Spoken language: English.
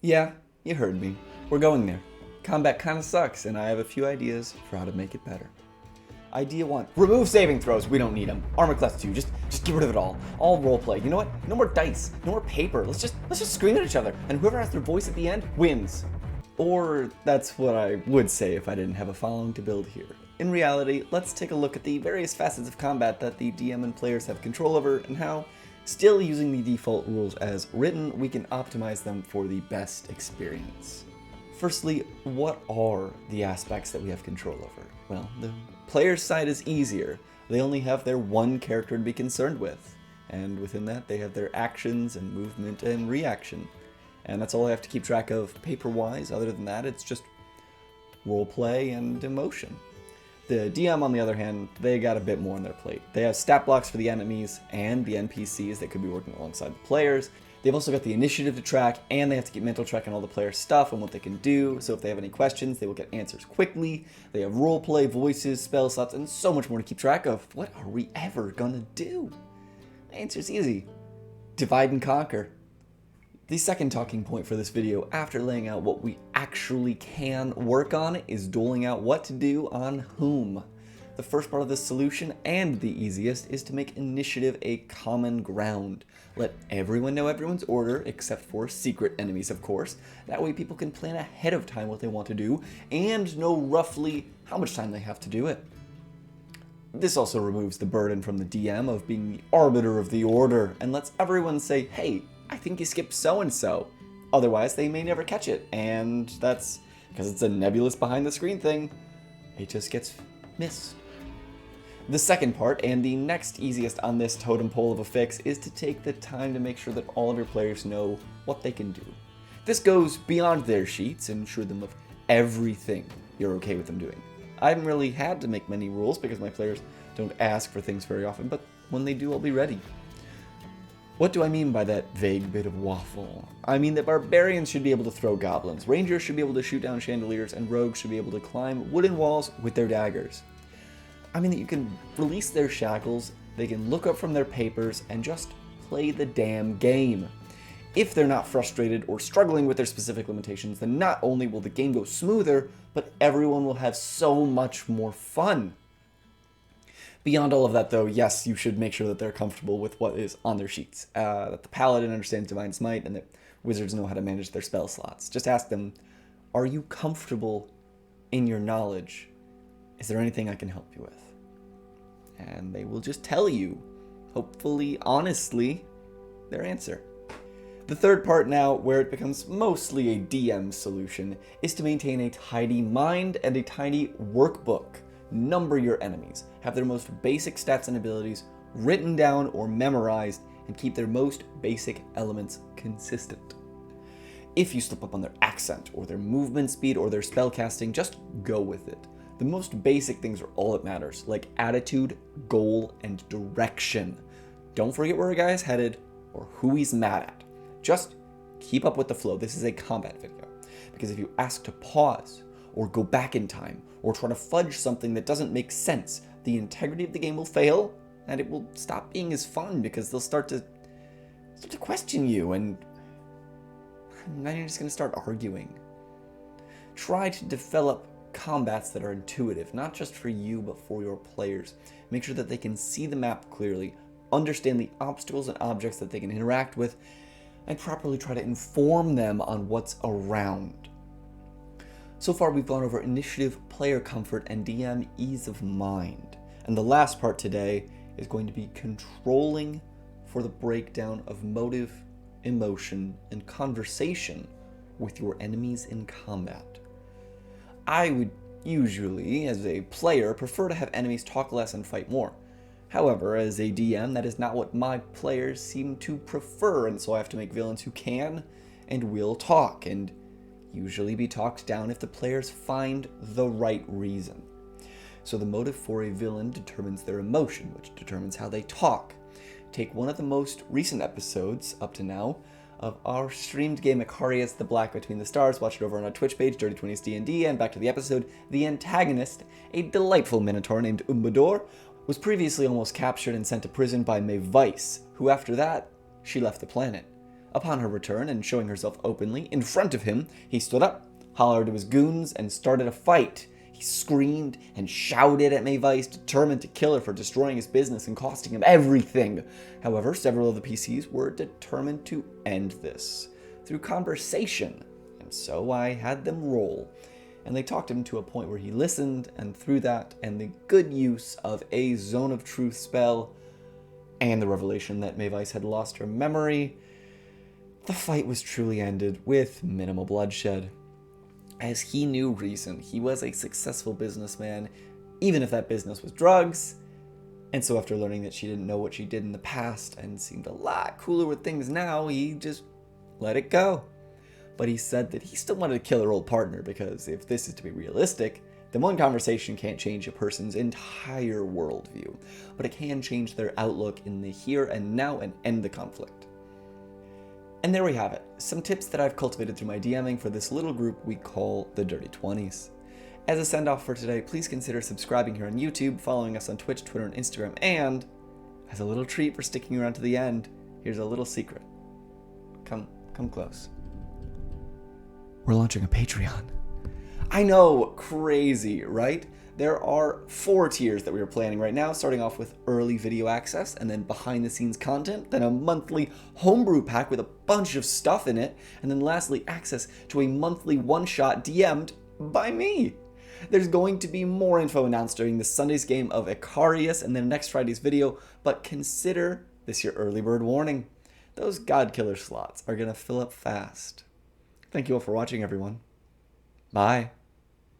Yeah, you heard me. We're going there. Combat kinda sucks, and I have a few ideas for how to make it better. Idea 1. Remove saving throws. We don't need them. Armor class 2. Just get rid of it all. All roleplay. You know what? No more dice. No more paper. Let's just scream at each other. And whoever has their voice at the end wins. Or that's what I would say if I didn't have a following to build here. In reality, let's take a look at the various facets of combat that the DM and players have control over and how, still using the default rules as written, we can optimize them for the best experience. Firstly, what are the aspects that we have control over? Well, the player's side is easier. They only have their one character to be concerned with, and within that they have their actions and movement and reaction. And that's all I have to keep track of paper-wise. Other than that, it's just roleplay and emotion. The DM, on the other hand, they got a bit more on their plate. They have stat blocks for the enemies and the NPCs that could be working alongside the players. They've also got the initiative to track, and they have to keep mental track on all the player stuff and what they can do, so if they have any questions, they will get answers quickly. They have roleplay, voices, spell slots, and so much more to keep track of. What are we ever gonna do? The answer's easy. Divide and conquer. The second talking point for this video, after laying out what we actually can work on, is doling out what to do on whom. The first part of this solution, and the easiest, is to make initiative a common ground. Let everyone know everyone's order, except for secret enemies, of course. That way people can plan ahead of time what they want to do, and know roughly how much time they have to do it. This also removes the burden from the DM of being the arbiter of the order, and lets everyone say, hey, I think you skipped so-and-so. Otherwise, they may never catch it, and that's because it's a nebulous behind-the-screen thing. It just gets missed. The second part, and the next easiest on this totem pole of a fix, is to take the time to make sure that all of your players know what they can do. This goes beyond their sheets and ensure them of everything you're okay with them doing. I haven't really had to make many rules because my players don't ask for things very often, but when they do, I'll be ready. What do I mean by that vague bit of waffle? I mean that barbarians should be able to throw goblins, rangers should be able to shoot down chandeliers, and rogues should be able to climb wooden walls with their daggers. I mean that you can release their shackles, they can look up from their papers, and just play the damn game. If they're not frustrated or struggling with their specific limitations, then not only will the game go smoother, but everyone will have so much more fun. Beyond all of that, though, yes, you should make sure that they're comfortable with what is on their sheets, that the paladin understands Divine Smite, and that wizards know how to manage their spell slots. Just ask them, are you comfortable in your knowledge? Is there anything I can help you with? And they will just tell you, hopefully honestly, their answer. The third part now, where it becomes mostly a DM solution, is to maintain a tidy mind and a tidy workbook. Number your enemies, have their most basic stats and abilities written down or memorized, and keep their most basic elements consistent. If you slip up on their accent, or their movement speed, or their spell casting, just go with it. The most basic things are all that matters, like attitude, goal, and direction. Don't forget where a guy is headed, or who he's mad at. Just keep up with the flow. This is a combat video. Because if you ask to pause, or go back in time, or try to fudge something that doesn't make sense, the integrity of the game will fail, and it will stop being as fun because they'll start to question you, and then you're just going to start arguing. Try to develop combats that are intuitive, not just for you, but for your players. Make sure that they can see the map clearly, understand the obstacles and objects that they can interact with, and properly try to inform them on what's around. So far, we've gone over initiative, player comfort, and DM ease of mind. And the last part today is going to be controlling for the breakdown of motive, emotion, and conversation with your enemies in combat. I would usually, as a player, prefer to have enemies talk less and fight more. However, as a DM, that is not what my players seem to prefer, and so I have to make villains who can and will talk, and usually be talked down if the players find the right reason. So the motive for a villain determines their emotion, which determines how they talk. Take one of the most recent episodes, up to now, of our streamed game Icarius the Black Between the Stars. Watch it over on our Twitch page, Dirty 20s D&D, and back to the episode. The antagonist, a delightful minotaur named Umbador, was previously almost captured and sent to prison by Maeve Weiss, who after that, she left the planet. Upon her return and showing herself openly in front of him, he stood up, hollered to his goons, and started a fight. He screamed and shouted at Mae Vice, determined to kill her for destroying his business and costing him everything. However, several of the PCs were determined to end this through conversation, and so I had them roll. And they talked him to a point where he listened, and through that and the good use of a Zone of Truth spell and the revelation that Mae Vice had lost her memory, the fight was truly ended with minimal bloodshed. As he knew reason, he was a successful businessman, even if that business was drugs. And so after learning that she didn't know what she did in the past and seemed a lot cooler with things now, he just let it go. But he said that he still wanted to kill her old partner because if this is to be realistic, then one conversation can't change a person's entire worldview, but it can change their outlook in the here and now and end the conflict. And there we have it, some tips that I've cultivated through my DMing for this little group we call the Dirty 20s. As a send-off for today, please consider subscribing here on YouTube, following us on Twitch, Twitter, and Instagram, and as a little treat for sticking around to the end, here's a little secret. Come close. We're launching a Patreon. I know, crazy, right? There are 4 tiers that we are planning right now, starting off with early video access, and then behind the scenes content, then a monthly homebrew pack with a bunch of stuff in it, and then lastly, access to a monthly one-shot DM'd by me. There's going to be more info announced during this Sunday's game of Icarius and then next Friday's video, but consider this your early bird warning. Those God Killer slots are going to fill up fast. Thank you all for watching, everyone. Bye.